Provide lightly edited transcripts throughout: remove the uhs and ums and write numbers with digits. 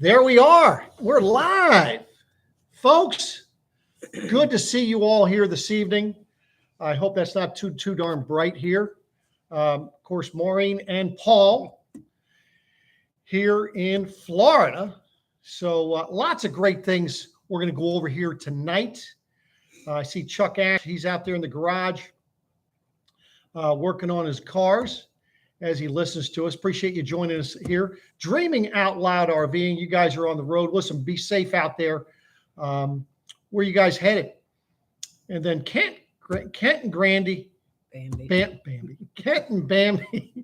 There we are. We're live. Folks, good to see you all here this evening. I hope that's not too darn bright here. Of course, Maureen and Paul here in Florida. So lots of great things we're going to go over here tonight. I see Chuck Ash. He's out there in the garage working on his cars as he listens to us. Appreciate you joining us here. Dreaming Out Loud RVing. You guys are on the road. Listen, be safe out there. Where you guys headed? And then Kent and Grandy. Bambi. Kent and Bambi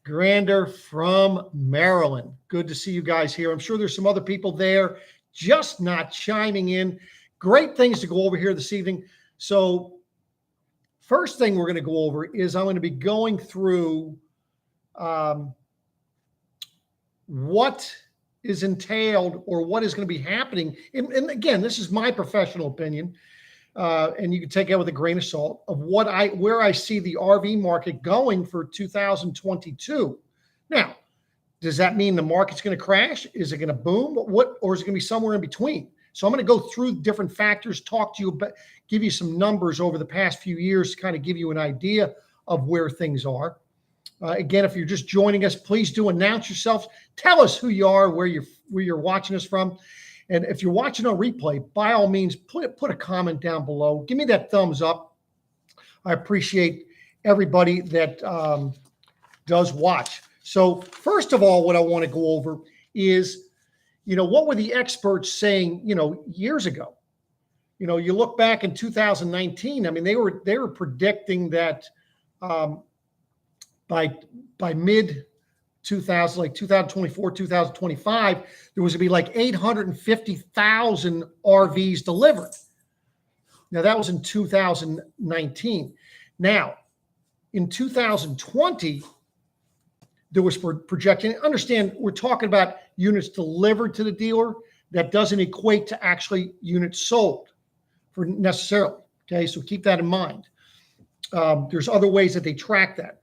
Grander from Maryland. Good to see you guys here. I'm sure there's some other people there just not chiming in. Great things to go over here this evening. So first thing we're going to go over is I'm going to be going through what is entailed or what is going to be happening. And again, this is my professional opinion, and you can take it with a grain of salt of where I see the RV market going for 2022. Now, does that mean the market's going to crash? Is it going to boom? Or is it going to be somewhere in between? So I'm going to go through different factors, talk to you about, give you some numbers over the past few years to kind of give you an idea of where things are. Again, if you're just joining us, please do announce yourselves. Tell us who you are, where you're watching us from. And if you're watching on replay, by all means, put a comment down below. Give me that thumbs up. I appreciate everybody that does watch. So first of all, what I want to go over is, what were the experts saying, years ago? You look back in 2019, I mean, they were predicting that by mid 2000, like 2024, 2025, there was going to be like 850,000 RVs delivered. Now that was in 2019. Now in 2020, there was projection. Understand, we're talking about units delivered to the dealer. That doesn't equate to actually units sold for necessarily. Okay, so keep that in mind. There's other ways that they track that.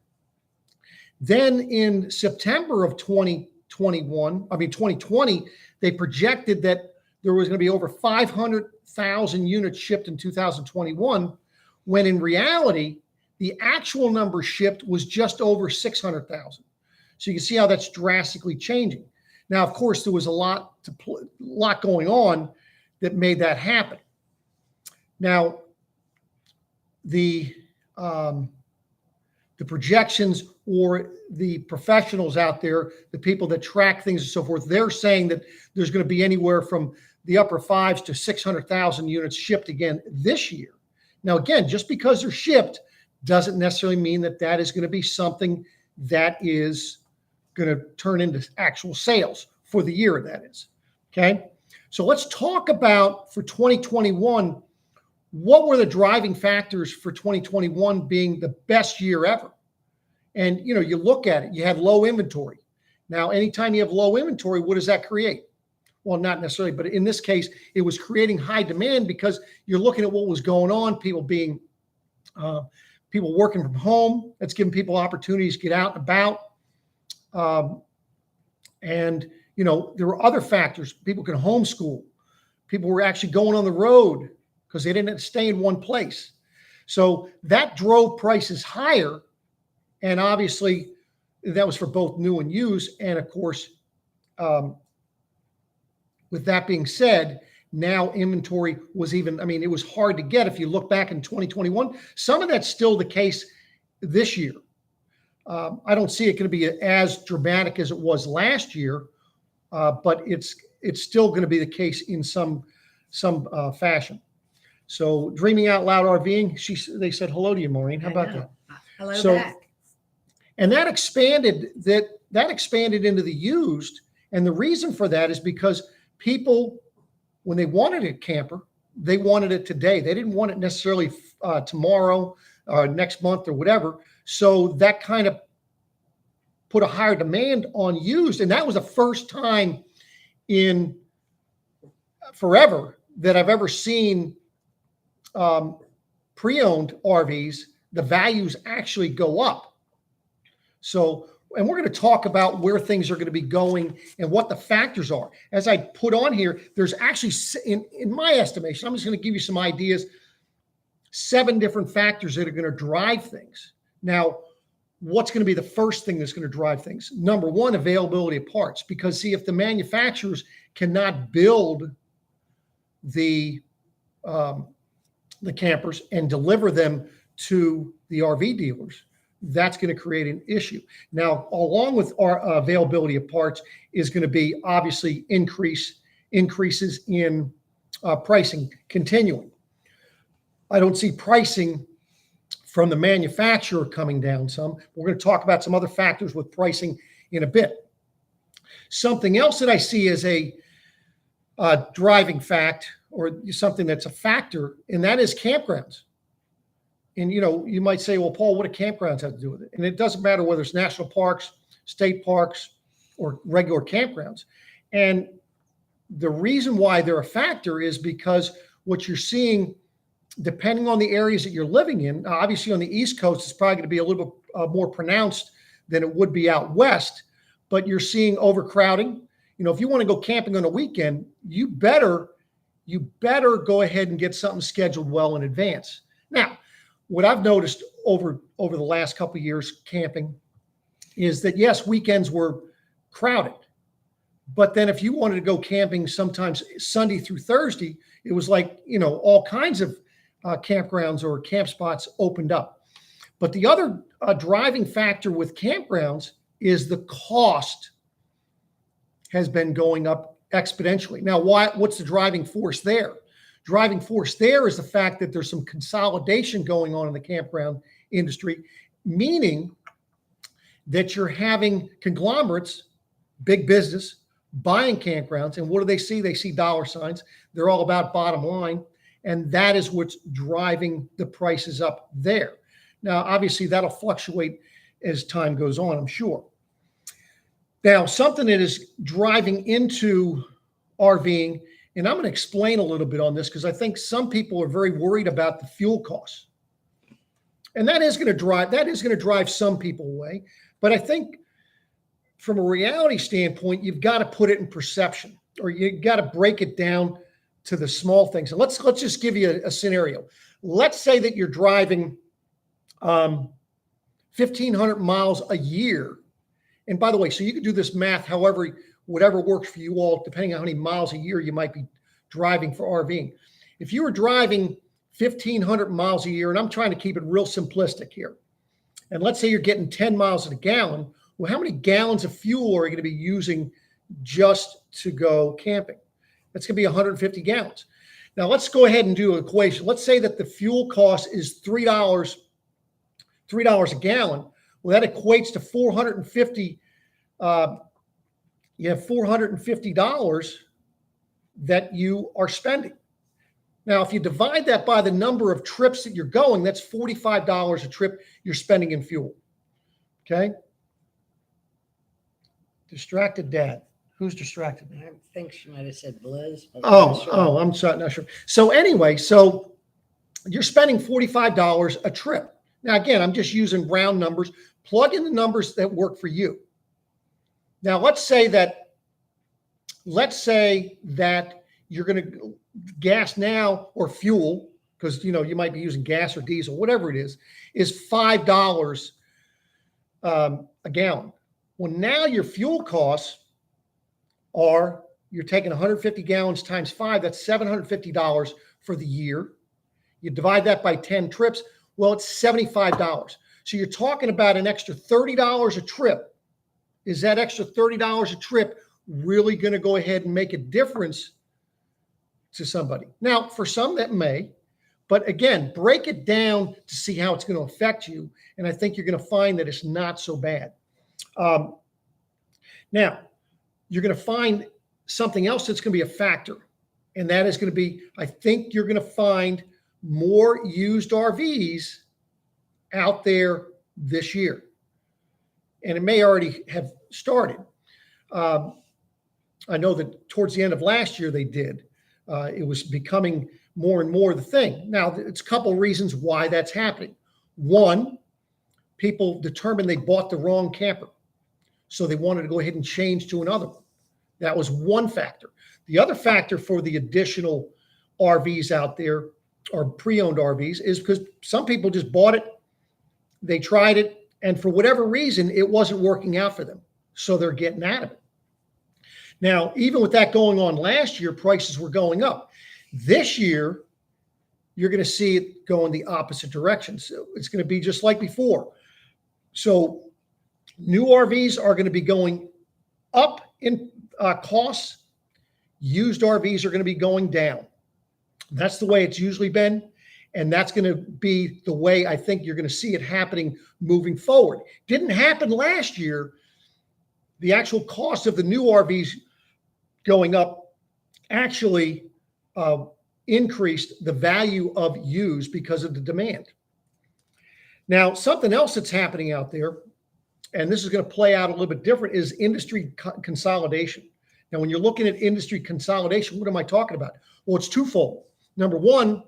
Then in September of 2020, they projected that there was going to be over 500,000 units shipped in 2021, when in reality, the actual number shipped was just over 600,000. So you can see how that's drastically changing. Now, of course, there was a lot going on that made that happen. Now, the projections or the professionals out there, the people that track things and so forth, they're saying that there's going to be anywhere from the upper fives to 600,000 units shipped again this year. Now, again, just because they're shipped doesn't necessarily mean that that is going to be something that is going to turn into actual sales for the year, that is. Okay. So let's talk about for 2021, what were the driving factors for 2021 being the best year ever? And, you look at it, you had low inventory. Now, anytime you have low inventory, what does that create? Well, not necessarily, but in this case, it was creating high demand because you're looking at what was going on, people working from home. That's giving people opportunities to get out and about. And, there were other factors. People could homeschool. People were actually going on the road because they didn't stay in one place. So that drove prices higher. And obviously, that was for both new and used. And of course, with that being said, now inventory was it was hard to get. If you look back in 2021, some of that's still the case this year. I don't see it going to be as dramatic as it was last year, but it's still going to be the case in some fashion. So Dreaming Out Loud RVing, they said hello to you, Maureen. How about that? Hello back. And that expanded into the used. And the reason for that is because people, when they wanted a camper, they wanted it today. They didn't want it necessarily tomorrow or next month or whatever. So that kind of put a higher demand on used. And that was the first time in forever that I've ever seen pre-owned RVs, the values actually go up. So and we're going to talk about where things are going to be going and what the factors are. As I put on here, there's actually, in my estimation, I'm just going to give you some ideas, 7 different factors that are going to drive things. Now, what's going to be the first thing that's going to drive things? Number one, availability of parts. Because see, if the manufacturers cannot build the campers and deliver them to the RV dealers, that's going to create an issue. Now, along with our availability of parts is going to be obviously increases in pricing continuing. I don't see pricing from the manufacturer coming down some. We're going to talk about some other factors with pricing in a bit. Something else that I see as a driving fact, or something that's a factor, and that is campgrounds. And, you might say, well, Paul, what do campgrounds have to do with it? And it doesn't matter whether it's national parks, state parks, or regular campgrounds. And the reason why they're a factor is because what you're seeing, depending on the areas that you're living in, obviously on the East Coast, it's probably going to be a little bit more pronounced than it would be out West, but you're seeing overcrowding. If you want to go camping on a weekend, you better go ahead and get something scheduled well in advance. Now, what I've noticed over the last couple of years camping is that, yes, weekends were crowded. But then if you wanted to go camping sometimes Sunday through Thursday, it was like, all kinds of campgrounds or camp spots opened up. But the other driving factor with campgrounds is the cost has been going up exponentially. Now, what's the driving force there? Driving force there is the fact that there's some consolidation going on in the campground industry, meaning that you're having conglomerates, big business, buying campgrounds. And what do they see? They see dollar signs. They're all about bottom line. And that is what's driving the prices up there. Now, obviously, that'll fluctuate as time goes on, I'm sure. Now, something that is driving into RVing, and I'm going to explain a little bit on this because I think some people are very worried about the fuel costs. And that is going to drive some people away. But I think from a reality standpoint, you've got to put it in perception, or you got to break it down to the small things. And let's just give you a scenario. Let's say that you're driving 1,500 miles a year. And by the way, so you can do this math whatever works for you all, depending on how many miles a year you might be driving for RVing. If you were driving 1,500 miles a year, and I'm trying to keep it real simplistic here, and let's say you're getting 10 miles a gallon, well, how many gallons of fuel are you going to be using just to go camping? That's going to be 150 gallons. Now, let's go ahead and do an equation. Let's say that the fuel cost is $3 a gallon. Well, that equates to $450 that you are spending. Now, if you divide that by the number of trips that you're going, that's $45 a trip you're spending in fuel. Okay? Distracted dad. Who's distracted? I think she might have said Blizz. But I'm sorry, not sure. So anyway, so you're spending $45 a trip. Now, again, I'm just using round numbers. Plug in the numbers that work for you. Now, let's say that you're going to gas now, or fuel, because you might be using gas or diesel, whatever it is $5 a gallon. Well, now your fuel costs you're taking 150 gallons times 5, that's $750 for the year. You divide that by 10 trips, well, it's $75. So you're talking about an extra $30 a trip. Is that extra $30 a trip really going to go ahead and make a difference to somebody? Now, for some that may, but again, break it down to see how it's going to affect you. And I think you're going to find that it's not so bad. Now, you're going to find something else that's going to be a factor. And that is going to be, I think you're going to find more used RVs out there this year. And it may already have started. I know that towards the end of last year they did. It was becoming more and more the thing. Now, it's a couple of reasons why that's happening. One, people determined they bought the wrong camper. So they wanted to go ahead and change to another one. That was one factor. The other factor for the additional RVs out there, or pre-owned RVs, is because some people just bought it, they tried it, and for whatever reason, it wasn't working out for them. So they're getting out of it. Now, even with that going on last year, prices were going up. This year, you're going to see it go in the opposite direction. So it's going to be just like before. So new RVs are going to be going up in costs. Used RVs are going to be going down. That's the way it's usually been. And that's going to be the way I think you're going to see it happening moving forward. Didn't happen last year. The actual cost of the new RVs going up actually increased the value of used because of the demand. Now, something else that's happening out there, and this is going to play out a little bit different, is industry consolidation. Now, when you're looking at industry consolidation, what am I talking about? Well, it's twofold. Number one,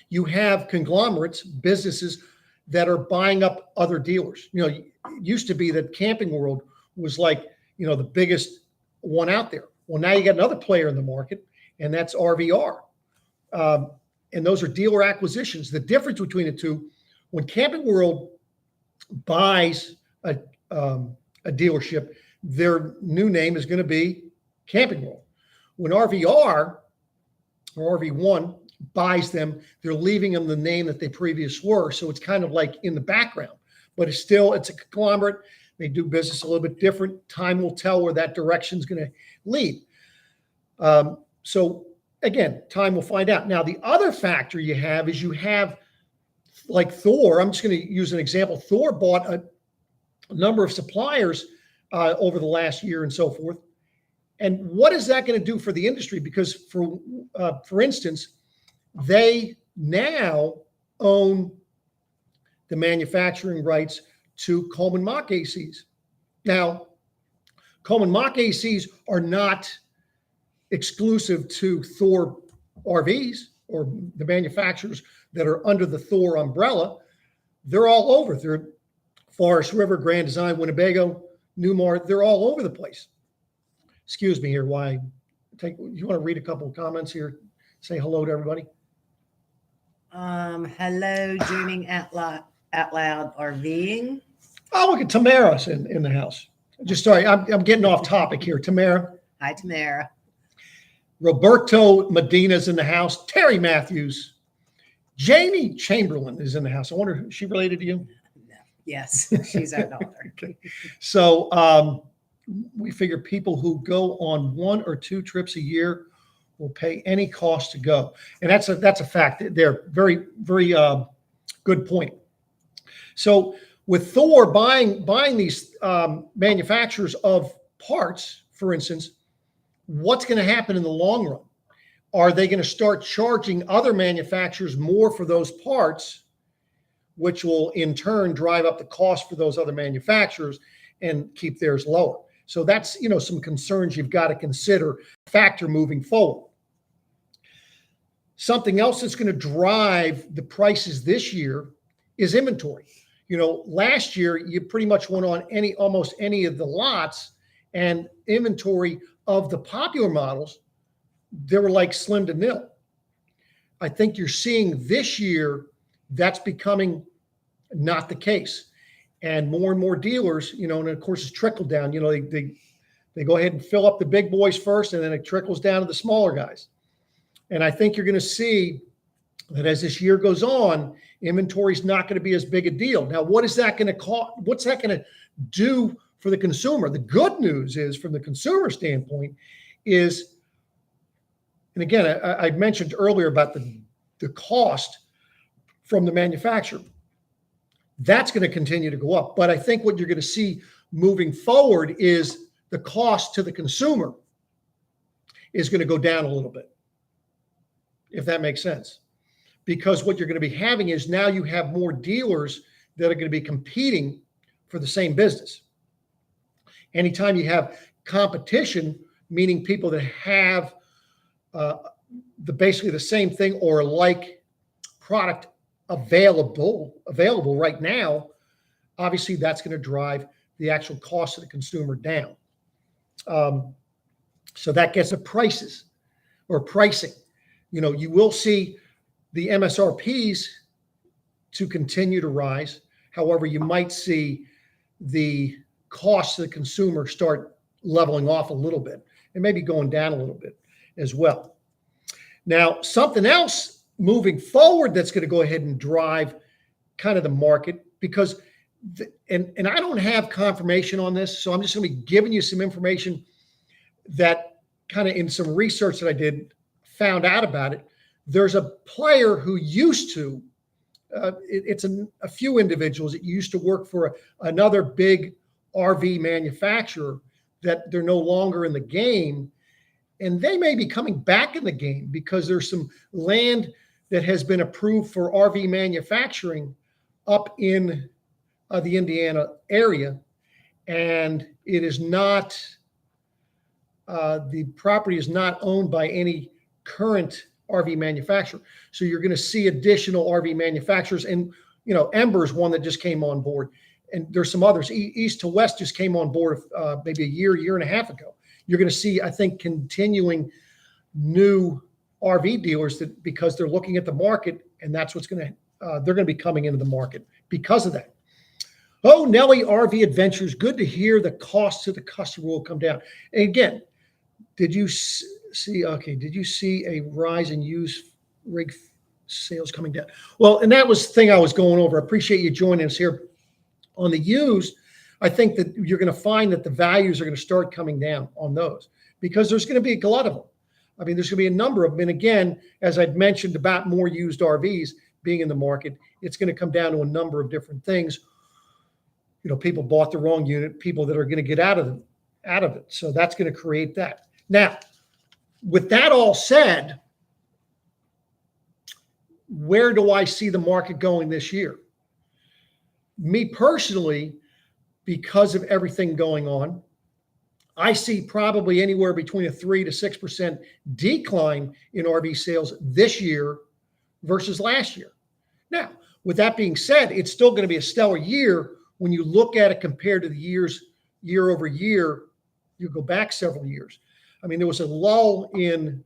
you have conglomerates, businesses that are buying up other dealers. You know, it used to be that Camping World was like, you know, the biggest one out there. Well, now you got another player in the market, and that's RVR. And those are dealer acquisitions. The difference between the two, when Camping World buys a dealership, their new name is going to be Camping World. When RVR or RV1 buys them, they're leaving them the name that they previously were. So it's kind of like in the background, but it's a conglomerate. They do business a little bit different. Time will tell where that direction is going to lead. So again, time will find out. Now, the other factor you have is you have like Thor. I'm just going to use an example. Thor bought a number of suppliers over the last year and so forth. And what is that going to do for the industry? Because for instance, they now own the manufacturing rights to Coleman Mach ACs. Now, Coleman Mach ACs are not exclusive to Thor RVs or the manufacturers that are under the Thor umbrella. They're all over. They're Forest River, Grand Design, Winnebago, Newmar. They're all over the place. Excuse me here. You want to read a couple of comments here? Say hello to everybody. Hello, dreaming out loud RVing. Oh, look at Tamara's in the house. Just sorry, I'm getting off topic here. Tamara. Hi, Tamara. Roberto Medina's in the house. Terry Matthews. Jamie Chamberlain is in the house. I wonder, is she related to you? No. Yes, she's our daughter. Okay. So we figure people who go on 1 or 2 trips a year will pay any cost to go. And that's a fact. They're very, very good point. So with Thor buying these manufacturers of parts, for instance, what's going to happen in the long run? Are they going to start charging other manufacturers more for those parts, which will in turn drive up the cost for those other manufacturers and keep theirs lower? So that's, some concerns you've got to consider, factor moving forward. Something else that's going to drive the prices this year is inventory. Last year you pretty much went on almost any of the lots, and inventory of the popular models, they were like slim to nil. I think you're seeing this year that's becoming not the case. And more dealers, and of course it's trickle down, they go ahead and fill up the big boys first, and then it trickles down to the smaller guys. And I think you're going to see that as this year goes on, inventory is not going to be as big a deal. Now, what is that going to cost? What's that going to do for the consumer? The good news is, from the consumer standpoint, is, and again, I mentioned earlier about the cost from the manufacturer. That's going to continue to go up. But I think what you're going to see moving forward is the cost to the consumer is going to go down a little bit, if that makes sense. Because what you're going to be having is now you have more dealers that are going to be competing for the same business. Anytime you have competition, meaning people that have basically the same thing or like product available right now, obviously that's going to drive the actual cost of the consumer down. So that gets the prices or pricing. You will see the MSRPs to continue to rise. However, you might see the cost of the consumer start leveling off a little bit and maybe going down a little bit as well. Now, something else moving forward that's going to go ahead and drive kind of the market, because and I don't have confirmation on this, so I'm just going to be giving you some information that kind of in some research that I did found out about it. There's a player who used to, it's a few individuals that used to work for another big RV manufacturer, that they're no longer in the game, and they may be coming back in the game because there's some land that has been approved for RV manufacturing up in the Indiana area, and it is not, the property is not owned by any current RV manufacturer. So you're going to see additional RV manufacturers, and Ember's one that just came on board, and there's some others. East to West just came on board maybe a year and a half ago. You're going to see, I think, continuing new RV dealers because they're looking at the market, and that's what's going to they're going to be coming into the market because of that. Oh, Nelly RV Adventures, good to hear the cost to the customer will come down. And again, did you see a rise in used rig sales coming down? Well, and that was the thing I was going over. I appreciate you joining us here. On the used, I think that you're going to find that the values are going to start coming down on those because there's going to be a glut of them. I mean, there's going to be a number of them. And again, as I'd mentioned about more used RVs being in the market, it's going to come down to a number of different things. People bought the wrong unit, people that are going to get out of it. So that's going to create that. Now, with that all said, where do I see the market going this year? Me personally, because of everything going on, I see probably anywhere between a 3 to 6% decline in RV sales this year versus last year. Now, with that being said, it's still going to be a stellar year when you look at it compared to the year over year. You go back several years. I mean, there was a lull in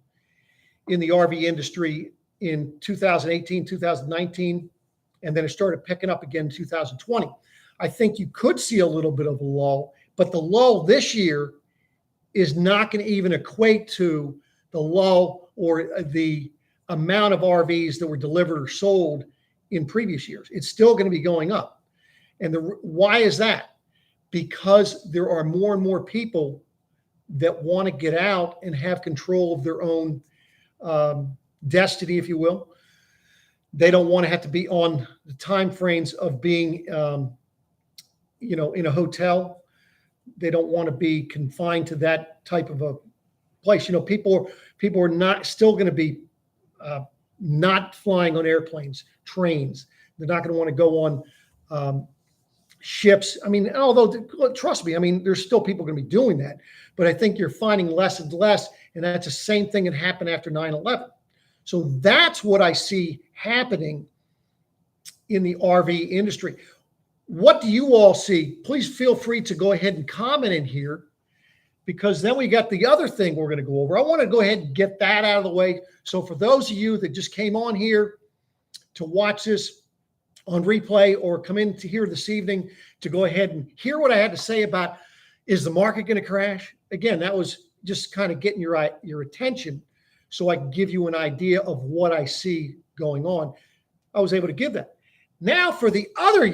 the RV industry in 2018, 2019, and then it started picking up again in 2020. I think you could see a little bit of a lull, but the lull this year is not going to even equate to the lull or the amount of RVs that were delivered or sold in previous years. It's still going to be going up. And why is that? Because there are more and more people that want to get out and have control of their own destiny, if you will. They don't want to have to be on the time frames of being, in a hotel. They don't want to be confined to that type of a place. People are not still going to be not flying on airplanes, trains. They're not going to want to go on ships. I mean, although trust me, I mean, there's still people going to be doing that, but I think you're finding less and less, and that's the same thing that happened after 9/11. So that's what I see happening in the RV industry. What do you all see? Please feel free to go ahead and comment in here, because then we got the other thing we're going to go over. I want to go ahead and get that out of the way. So for those of you that just came on here to watch this on replay or come in to here this evening to go ahead and hear what I had to say about, is the market going to crash? Again, that was just kind of getting your attention so I can give you an idea of what I see going on. I was able to give that. Now for the other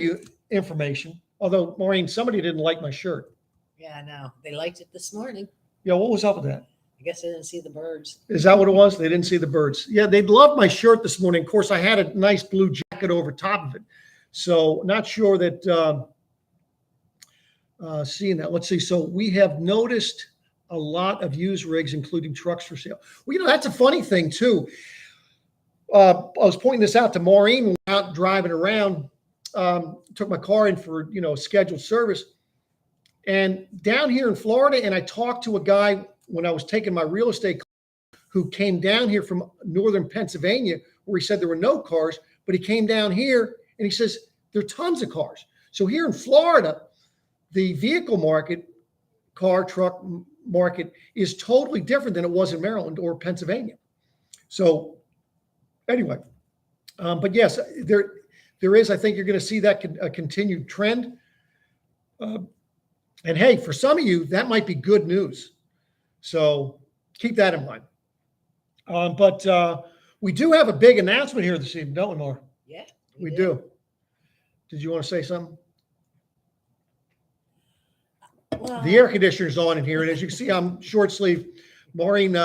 information, although Maureen, somebody didn't like my shirt. Yeah, I know. They liked it this morning. Yeah, what was up with that? I guess they didn't see the birds. Is that what it was? They didn't see the birds. Yeah, they loved my shirt this morning. Of course, I had a nice blue jacket over top of it. So not sure that seeing that. Let's see. So we have noticed a lot of used rigs, including trucks for sale. Well, that's a funny thing too. I was pointing this out to Maureen when we were out driving around. Took my car in for scheduled service, and down here in Florida. And I talked to a guy when I was taking my real estate who came down here from northern Pennsylvania, where he said there were no cars, but he came down here and he says there are tons of cars. So here in Florida, the vehicle market, car, truck market is totally different than it was in Maryland or Pennsylvania. So anyway, but yes, there is, I think you're going to see that a continued trend. And hey, for some of you, that might be good news. So keep that in mind. But we do have a big announcement here this evening, don't we, Maura? Yeah, We do. Did you want to say something? Well, The air conditioner's on in here, and as you can see, I'm short sleeve. Maureen,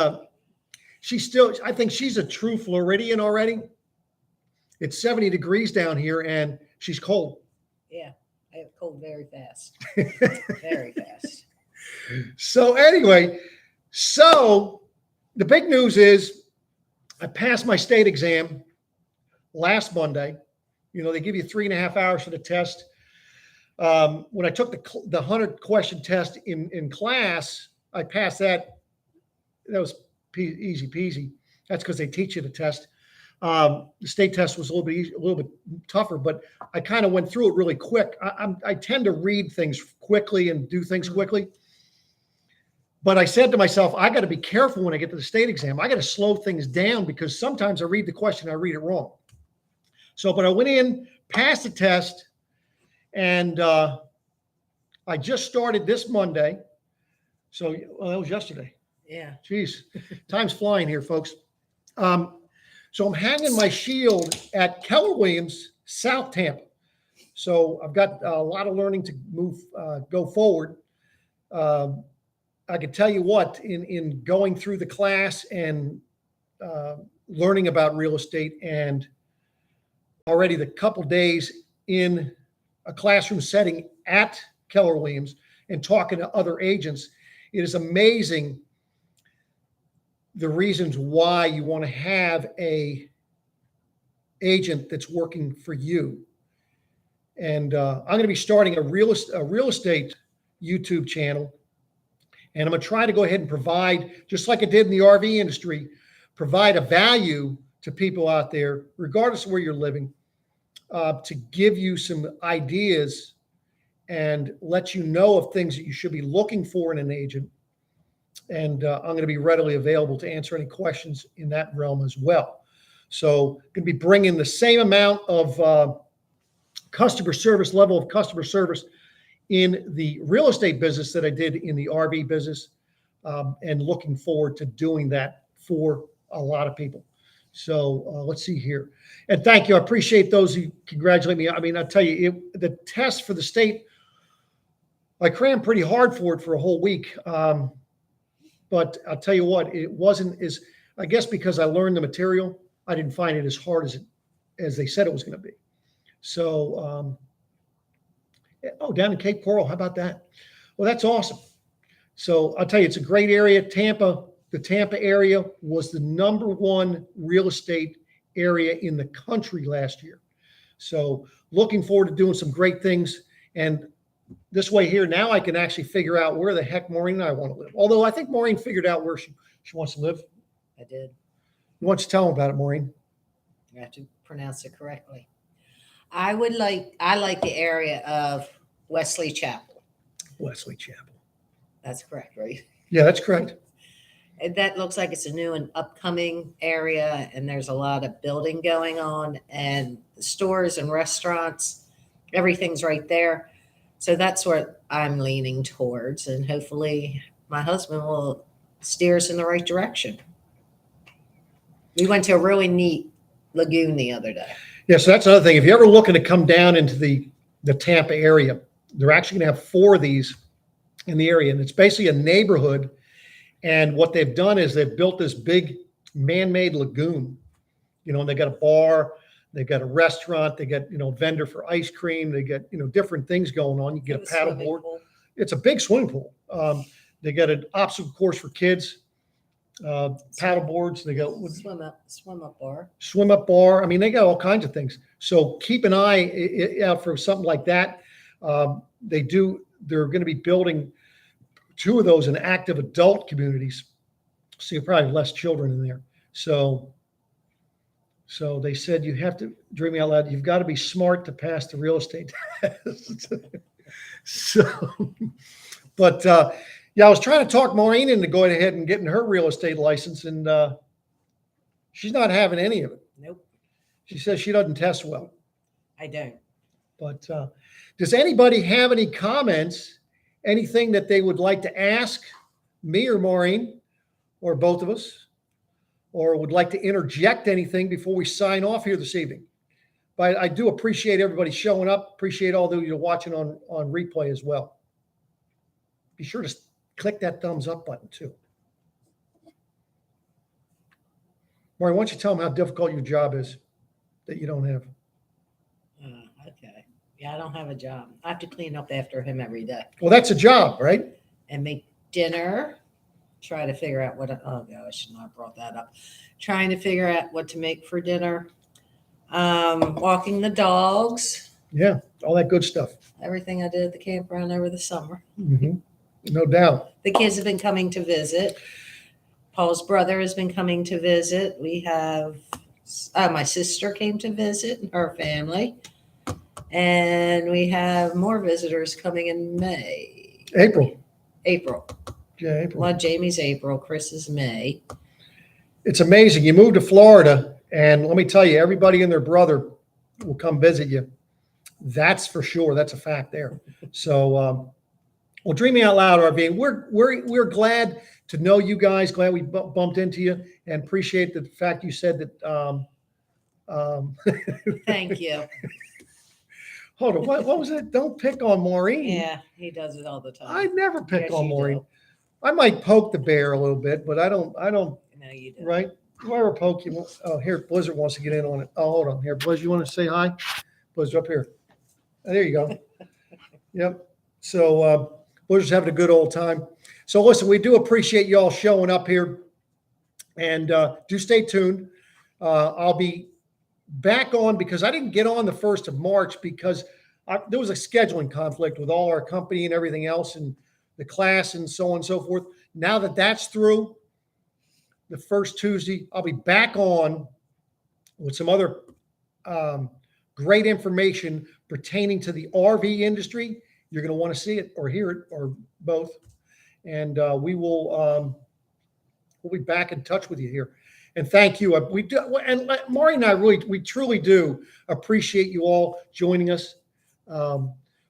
she's still, I think she's a true Floridian already. It's 70 degrees down here, and she's cold. yeah, I have cold very fast. Very fast. So anyway, so the big news is I passed my state exam last Monday. You know, they give you 3.5 hours for the test. When I took the 100-question test in class, I passed that. That was easy peasy. That's because they teach you the test. The state test was a little bit tougher, but I kind of went through it really quick. I tend to read things quickly and do things quickly. But I said to myself, I got to be careful when I get to the state exam. I got to slow things down because sometimes I read the question, I read it wrong. So, but I went in, passed the test, and I just started this Monday. So, well, that was yesterday. Yeah. Jeez, time's flying here, folks. So I'm hanging my shield at Keller Williams, South Tampa. So I've got a lot of learning to go forward. I can tell you what, in going through the class and learning about real estate, and already the couple days in a classroom setting at Keller Williams and talking to other agents, it is amazing the reasons why you want to have a agent that's working for you. And I'm going to be starting a real estate YouTube channel. And I'm going to try to go ahead and provide, just like I did in the RV industry, provide a value to people out there, regardless of where you're living, to give you some ideas and let you know of things that you should be looking for in an agent. And I'm going to be readily available to answer any questions in that realm as well. So I'm going to be bringing the same amount of customer service, level of customer service in the real estate business that I did in the RV business, and looking forward to doing that for a lot of people. So let's see here. And thank you. I appreciate those who congratulate me. I mean, I'll tell you, the test for the state, I crammed pretty hard for it for a whole week. But I'll tell you what, it wasn't as, I guess because I learned the material, I didn't find it as hard as they said it was going to be. So, oh, down in Cape Coral, how about that? Well, that's awesome. So I'll tell you, it's a great area. Tampa, the Tampa area was the #1 real estate area in the country last year. So looking forward to doing some great things. And this way here, now I can actually figure out where the heck Maureen and I want to live. Although I think Maureen figured out where she wants to live. I did. You want to tell them about it, Maureen? You have to pronounce it correctly. I like the area of Wesley Chapel. Wesley Chapel. That's correct, right? Yeah, that's correct. And that looks like it's a new and upcoming area, and there's a lot of building going on, and the stores and restaurants, everything's right there. So that's what I'm leaning towards, and hopefully my husband will steer us in the right direction. We went to a really neat lagoon the other day. Yeah, so that's another thing. If you're ever looking to come down into the Tampa area, they're actually going to have 4 of these in the area, and it's basically a neighborhood. And what they've done is they've built this big man-made lagoon. You know, and they got a bar, they got a restaurant, they got, vendor for ice cream, they got, different things going on. You get a paddleboard. It's a big swimming pool. They got an obstacle course for kids, paddle boards. They got swim up bar. I mean, they got all kinds of things. So keep an eye out for something like that. They're going to be building 2 of those in active adult communities. So you're probably less children in there. So they said you have to, dreaming out loud, you've got to be smart to pass the real estate test. So, but yeah, I was trying to talk Maureen into going ahead and getting her real estate license, and she's not having any of it. Nope, She says she doesn't test well. I don't. But does anybody have any comments, anything that they would like to ask me or Maureen or both of us, or would like to interject anything before we sign off here this evening? But I do appreciate everybody showing up. Appreciate all those you're watching on replay as well. Be sure to click that thumbs up button too. Maureen, why don't you tell them how difficult your job is that you don't have? Okay. Yeah, I don't have a job. I have to clean up after him every day Well, that's a job, right? and make dinner. Try to figure out what. Oh no, I should not have brought that up. Trying to figure out what to make for dinner. Walking the dogs. Yeah, all that good stuff. Everything I did at the campground over the summer. Mm-hmm. No doubt. The kids have been coming to visit. Paul's brother has been coming to visit. We have my sister came to visit and her family. And we have more visitors coming in May. April. Yeah, April. Well, Jamie's April, Chris is May. It's amazing. You move to Florida, and let me tell you, everybody and their brother will come visit you. That's for sure. That's a fact there. So, well, Dreaming Out Loud, RV, we're glad to know you guys. Glad we bumped into you, and appreciate the fact you said that. Thank you. Hold on. What was it? Don't pick on Maureen. Yeah, he does it all the time. I never pick Yes, on you Maureen. do. I might poke the bear a little bit, but I don't. No, you do. Right? Whoever poke you. Oh, here, Blizzard wants to get in on it. Oh, hold on. Here, Blizzard, you want to say hi? Blizzard, up here. There you go. Yep. So Blizzard's having a good old time. So listen, we do appreciate you all showing up here, and do stay tuned. I'll be back on because I didn't get on the 1st of March because there was a scheduling conflict with all our company and everything else and the class and so on and so forth. Now that that's through, the first Tuesday, I'll be back on with some other great information pertaining to the RV industry. You're going to want to see it or hear it or both. And we'll be back in touch with you here. And thank you. We do, and Maureen and I we truly do appreciate you all joining us.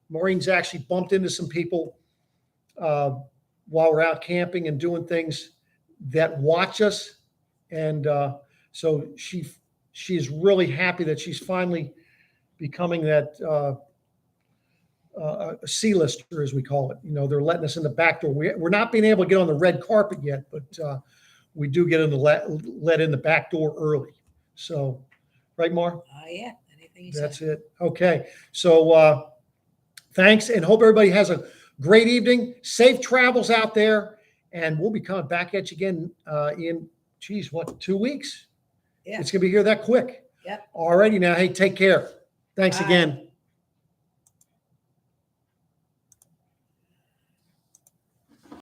Maureen's actually bumped into some people while we're out camping and doing things that watch us, and so she's really happy that she's finally becoming that a C-lister, as we call it. You know, they're letting us in the back door. We're not being able to get on the red carpet yet, but we do get in let in the back door early. So, right, Mar? Yeah. Anything you That's say. it. Okay. So thanks, and hope everybody has a great evening. Safe travels out there, and we'll be coming back at you again in, 2 weeks? Yeah. It's going to be here that quick. Yep. All righty now. Hey, take care. Thanks Bye. again.